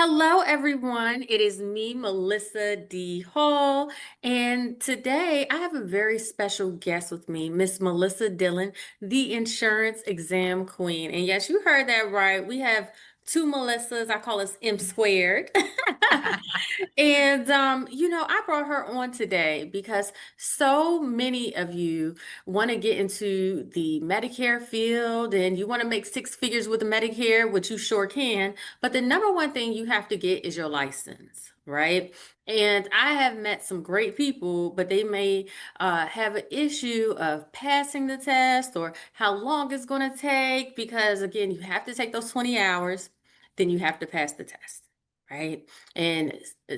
Hello, everyone. It is me, Melissa D. Hall, and today I have a very special guest with me, Miss Melissa Dillon, the insurance exam queen. And yes, you heard that right. We have two Melissas. I call us M squared. And I brought her on today because so many of you want to get into the Medicare field and you want to make six figures with Medicare, which you sure can. But the number one thing you have to get is your license, right? And I have met some great people, but they may have an issue of passing the test or how long it's going to take because, again, you have to take those 20 hours, then you have to pass the test, right? And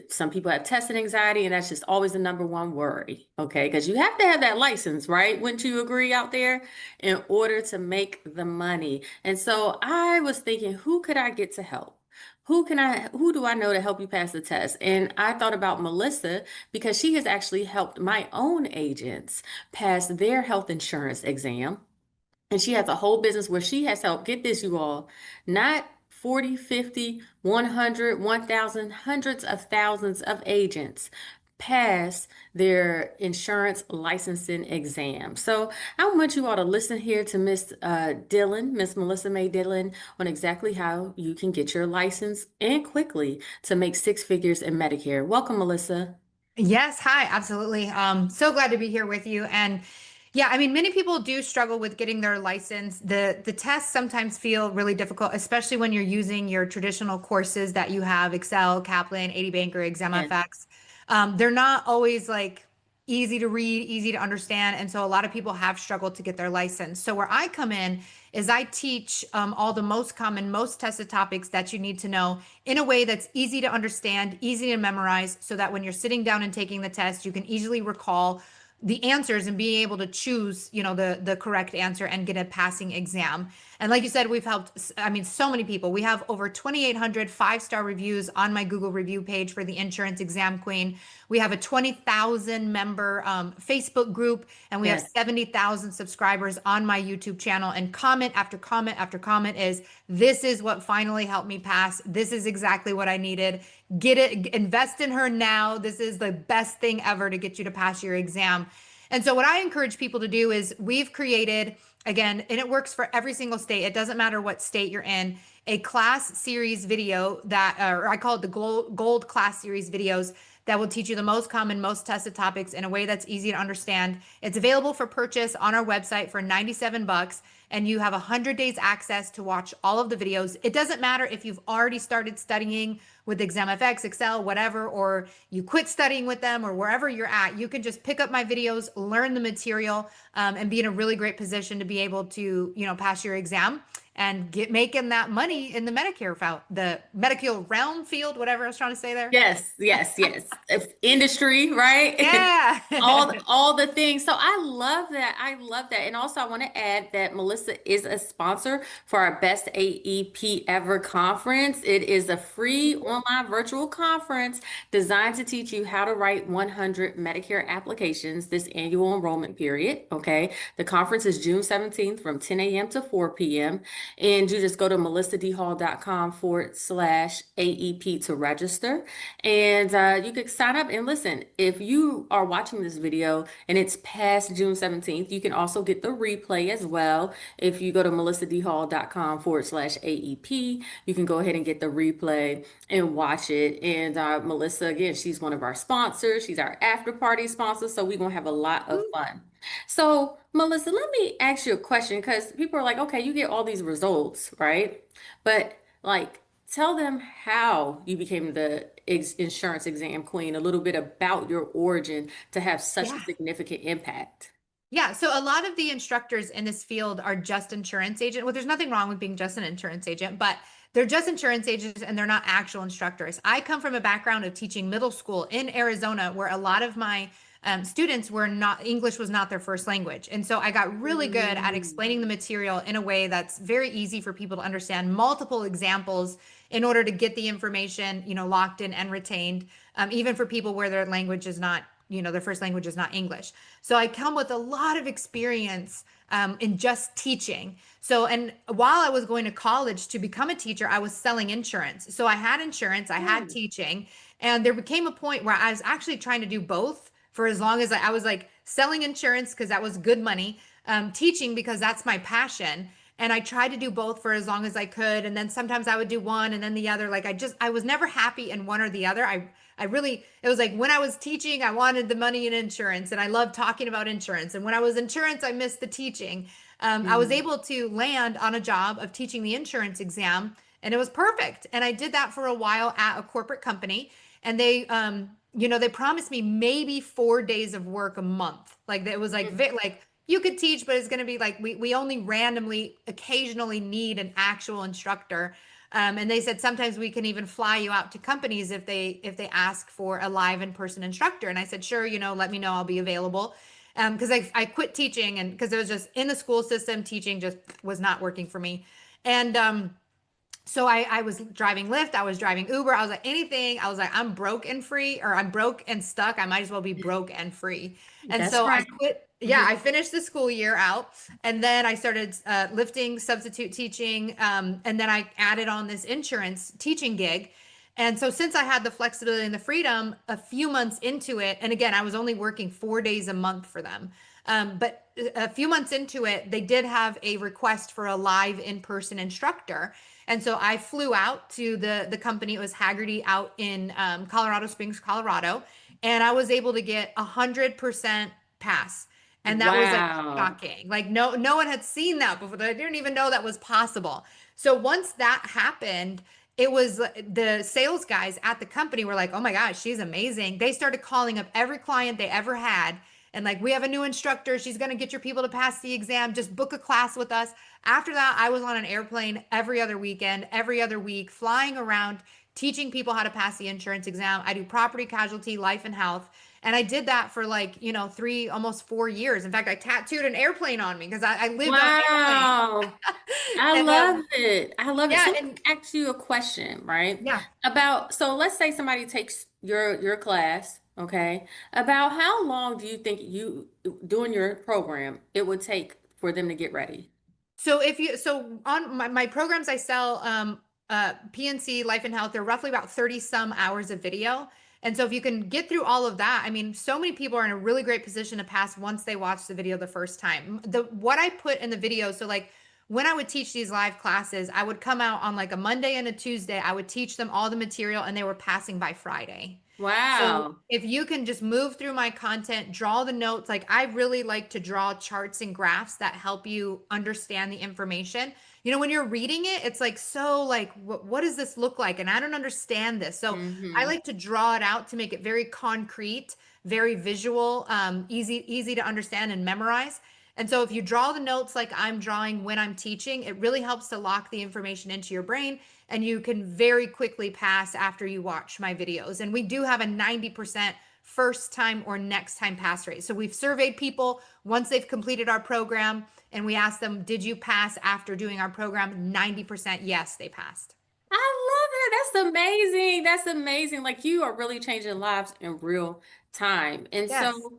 some people have testing anxiety, and that's just always the number one worry, okay? Because you have to have that license, right? Wouldn't you agree out there in order to make the money? And so I was thinking, who could I get to help? Who do I know to help you pass the test? And I thought about Melissa because she has actually helped my own agents pass their health insurance exam. And she has a whole business where she has helped, get this, you all, not 40, 50, 100, 1,000, hundreds of thousands of agents pass their insurance licensing exam. So I want you all to listen here to Miss Dillon, Miss Melissa May Dillon, on exactly how you can get your license and quickly to make six figures in Medicare. Welcome, Melissa. Yes, hi, absolutely. So glad to be here with you. And yeah, I mean, many people do struggle with getting their license. The tests sometimes feel really difficult, especially when you're using your traditional courses that you have, Excel, Kaplan, 80 Banker, Yes. ExamFX. They're not always like easy to read, easy to understand. And so a lot of people have struggled to get their license. So where I come in is I teach all the most common, most tested topics that you need to know in a way that's easy to understand, easy to memorize, so that when you're sitting down and taking the test, you can easily recall the answers and being able to choose, the correct answer and get a passing exam. And like you said, we've helped, I mean, so many people. We have over 2,800 five-star reviews on my Google review page for the Insurance Exam Queen. We have a 20,000 member Facebook group, and we have Yes. 70,000 subscribers on my YouTube channel. And comment after comment after comment is, this is what finally helped me pass. This is exactly what I needed. Get it, invest in her now. This is the best thing ever to get you to pass your exam. And so what I encourage people to do is we've created, again, and it works for every single state. It doesn't matter what state you're in, a class series video that, or I call it the gold class series videos that will teach you the most common, most tested topics in a way that's easy to understand. It's available for purchase on our website for 97 bucks, and you have 100 days access to watch all of the videos. It doesn't matter if you've already started studying with ExamFX, Excel, whatever, or you quit studying with them or wherever you're at. You can just pick up my videos, learn the material, and be in a really great position to be able to, pass your exam and get making that money in the the Medicare realm field, whatever I was trying to say there. Yes, yes, yes. If industry, right? Yeah. All the things. So I love that. I love that. And also I want to add that Melissa is a sponsor for our Best AEP Ever conference. It is a free online virtual conference designed to teach you how to write 100 Medicare applications this annual enrollment period. Okay. The conference is June 17th from 10 a.m. to 4 p.m. And you just go to melissadhall.com/AEP to register. And you could sign up and listen. If you are watching this video and it's past June 17th, you can also get the replay as well. If you go to melissadhall.com/AEP, you can go ahead and get the replay and watch it. And Melissa, again, she's one of our sponsors. She's our after party sponsor. So we're going to have a lot of fun. So, Melissa, let me ask you a question because people are like, okay, you get all these results, right? But like, tell them how you became the insurance exam queen, a little bit about your origin to have such a Yeah. significant impact. Yeah, so a lot of the instructors in this field are just insurance agent. Well, there's nothing wrong with being just an insurance agent, but they're just insurance agents and they're not actual instructors. I come from a background of teaching middle school in Arizona, where a lot of my students were not, English was not their first language. And so I got really good at Mm. explaining the material in a way that's very easy for people to understand, multiple examples in order to get the information, locked in and retained, even for people where their language is not their first language is not English. So I come with a lot of experience in just teaching. So, and while I was going to college to become a teacher, I was selling insurance. So I had insurance, I had Hmm. teaching, and there became a point where I was actually trying to do both for as long as I was like selling insurance because that was good money, teaching because that's my passion. And I tried to do both for as long as I could. And then sometimes I would do one and then the other. Like I was never happy in one or the other. I really, it was like when I was teaching, I wanted the money in insurance and I loved talking about insurance. And when I was insurance, I missed the teaching. I was Hmm. able to land on a job of teaching the insurance exam and it was perfect. And I did that for a while at a corporate company and they promised me maybe 4 days of work a month. Like it was like you could teach, but it's going to be like we only randomly occasionally need an actual instructor. And they said sometimes we can even fly you out to companies if they ask for a live in-person instructor. And I said, sure, let me know, I'll be available. Because I quit teaching and because it was just in the school system, teaching just was not working for me. And so I was driving Lyft, I was driving Uber, I was like anything. I was like, I'm broke and free, or I'm broke and stuck. I might as well be broke and free. And That's so I right. quit. Yeah, I finished the school year out, and then I started lifting, substitute teaching, and then I added on this insurance teaching gig. And so since I had the flexibility and the freedom, a few months into it, and again, I was only working 4 days a month for them. But a few months into it, they did have a request for a live in-person instructor. And so I flew out to the company. It was Haggerty out in Colorado Springs, Colorado, and I was able to get 100% pass. And that was like Wow. shocking. Like no one had seen that before. I didn't even know that was possible. So once that happened, it was the sales guys at the company were like, "Oh my gosh, she's amazing." They started calling up every client they ever had and like, "We have a new instructor. She's going to get your people to pass the exam. Just book a class with us." After that, I was on an airplane every other weekend, every other week, flying around, teaching people how to pass the insurance exam. I do property, casualty, life, and health. And I did that for like, three, almost 4 years. In fact, I tattooed an airplane on me because I lived on an Wow. I airplane. love it. I love it. Yeah, So let and me ask you a question, right? yeah. About, so let's say somebody takes your class, okay? About how long do you think you doing your program it would take for them to get ready? So on my programs I sell PNC Life and Health, they're roughly about 30 some hours of video. And so if you can get through all of that, I mean, so many people are in a really great position to pass once they watch the video the first time. The what I put in the video, so like when I would teach these live classes, I would come out on like a Monday and a Tuesday. I would teach them all the material and they were passing by Friday. So Wow. if you can just move through my content, draw the notes, like I really like to draw charts and graphs that help you understand the information. When you're reading it, it's like, so like, what does this look like? And I don't understand this. So I Mm-hmm. like to draw it out to make it very concrete, very visual, easy to understand and memorize. And so if you draw the notes like I'm drawing when I'm teaching, it really helps to lock the information into your brain and you can very quickly pass after you watch my videos. And we do have a 90% first time or next time pass rate. So we've surveyed people once they've completed our program and we asked them, "Did you pass after doing our program?" 90% yes, they passed. I love it. That's amazing. That's amazing. Like you are really changing lives in real time. And Yes. so,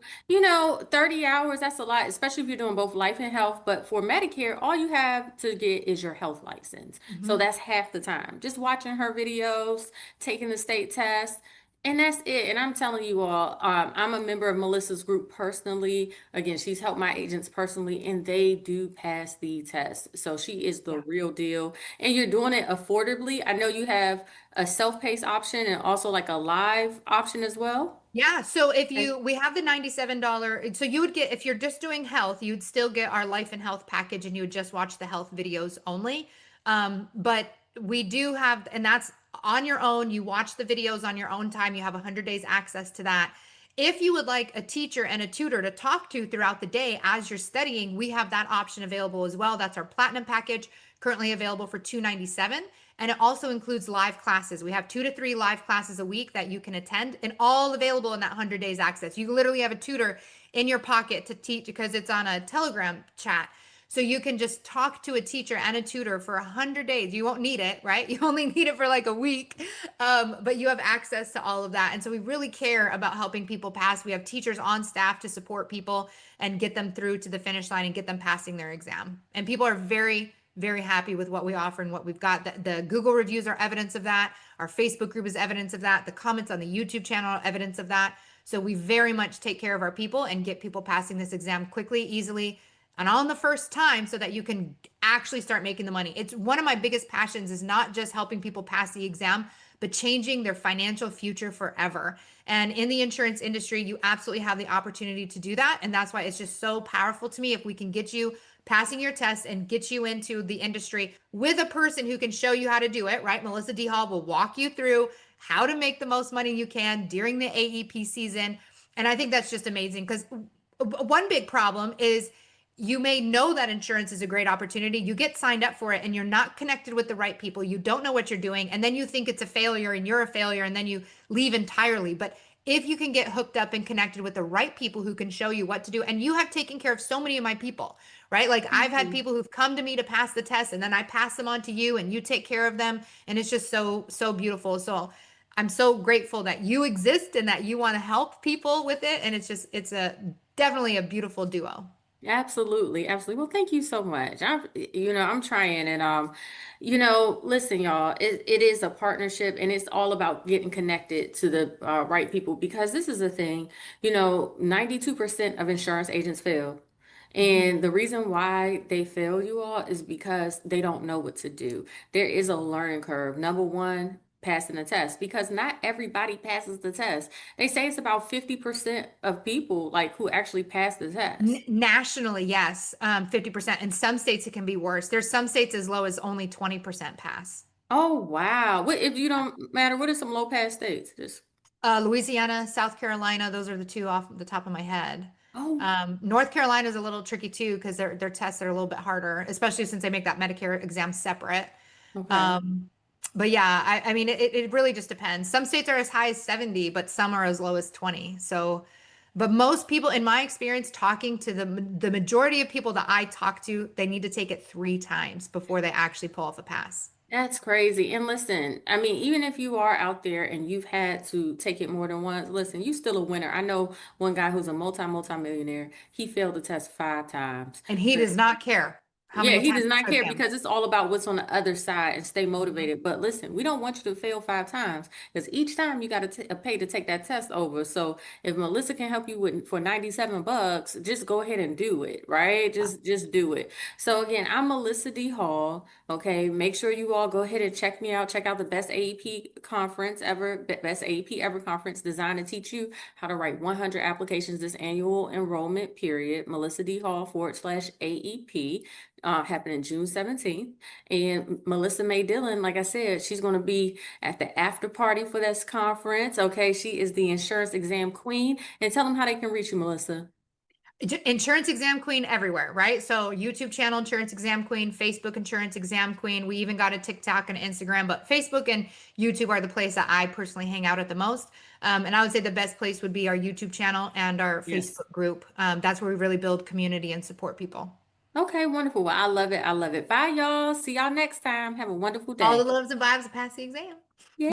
30 hours, that's a lot, especially if you're doing both life and health. But for Medicare, all you have to get is your health license. So Mhm. that's half the time. Just watching her videos, taking the state test. And that's it. And I'm telling you all, I'm a member of Melissa's group personally. Again, she's helped my agents personally, and they do pass the test. So she is the Yeah. real deal. And you're doing it affordably. I know you have a self-paced option and also like a live option as well. Yeah, so Okay. we have the $97, so you would get, if you're just doing health, you'd still get our life and health package and you would just watch the health videos only. But we do have, and that's on your own. You watch the videos on your own time. You have 100 days access to that. If you would like a teacher and a tutor to talk to throughout the day as you're studying, we have that option available as well. That's our platinum package, currently available for $297. And it also includes live classes. We have 2 to 3 live classes a week that you can attend and all available in that 100 days access. You literally have a tutor in your pocket to teach because it's on a Telegram chat. So you can just talk to a teacher and a tutor for 100 days. You won't need it, right? You only need it for like a week, but you have access to all of that. And so we really care about helping people pass. We have teachers on staff to support people and get them through to the finish line and get them passing their exam. And people are very, very happy with what we offer and what we've got. The Google reviews are evidence of that. Our Facebook group is evidence of that. The comments on the YouTube channel are evidence of that. So we very much take care of our people and get people passing this exam quickly, easily, and on the first time so that you can actually start making the money. It's one of my biggest passions is not just helping people pass the exam, but changing their financial future forever. And in the insurance industry, you absolutely have the opportunity to do that. And that's why it's just so powerful to me if we can get you passing your test and get you into the industry with a person who can show you how to do it, right? Melissa D. Hall will walk you through how to make the most money you can during the AEP season. And I think that's just amazing because one big problem is you may know that insurance is a great opportunity. You get signed up for it and you're not connected with the right people. You don't know what you're doing. And then you think it's a failure and you're a failure and then you leave entirely. But if you can get hooked up and connected with the right people who can show you what to do, and you have taken care of so many of my people, right? Like I've had Mhm. people who've come to me to pass the test and then I pass them on to you and you take care of them. And it's just so, so beautiful. So I'm so grateful that you exist and that you want to help people with it. And it's a definitely a beautiful duo. Absolutely, absolutely. Well, thank you so much. I'm trying and listen, y'all, it is a partnership and it's all about getting connected to the right people because this is the thing, 92% of insurance agents fail. Mhm. And the reason why they fail you all is because they don't know what to do. There is a learning curve. Number one, passing the test because not everybody passes the test. They say it's about 50% of people like who actually pass the test. Nationally, yes, 50%. In some states, it can be worse. There's some states as low as only 20% pass. Oh wow. What if you don't matter? What are some low pass states? Just Louisiana, South Carolina, those are the two off the top of my head. oh, North Carolina is a little tricky too because their tests are a little bit harder, especially since they make that Medicare exam separate. okay. Um, but yeah, I mean, it really just depends. Some states are as high as 70, but some are as low as 20. So, but most people, in my experience, talking to the majority of people that I talk to, they need to take it 3 times before they actually pull off a pass. That's crazy. And listen, I mean, even if you are out there and you've had to take it more than once, listen, you still a winner. I know one guy who's a multi-millionaire. He failed the test 5 times. And he does not care how Yeah, many he times does it not took care him. because it's all about what's on the other side and stay Mhm. motivated. But listen, we don't want you to fail 5 times because each time you got to pay to take that test over. So if Melissa can help you with for $97, just go ahead and do it, right? Just do it. So again, I'm Melissa D. Hall. Okay, make sure you all go ahead and check me out. Check out the best AEP conference ever, best AEP ever conference designed to teach you how to write 100 applications this annual enrollment period. Melissa D. Hall /AEP happening June 17th. And Melissa May Dillon, like I said, she's going to be at the after party for this conference. Okay, she is the insurance exam queen. And tell them how they can reach you, Melissa. Insurance Exam Queen everywhere, right? So YouTube channel Insurance Exam Queen, Facebook Insurance Exam Queen. We even got a TikTok and Instagram, but Facebook and YouTube are the place that I personally hang out at the most. And I would say the best place would be our YouTube channel and our Yes. Facebook group. That's where we really build community and support people. Okay, wonderful. Well, I love it. I love it. Bye, y'all. See y'all next time. Have a wonderful All the day. loves and vibes to pass the exam. Yeah.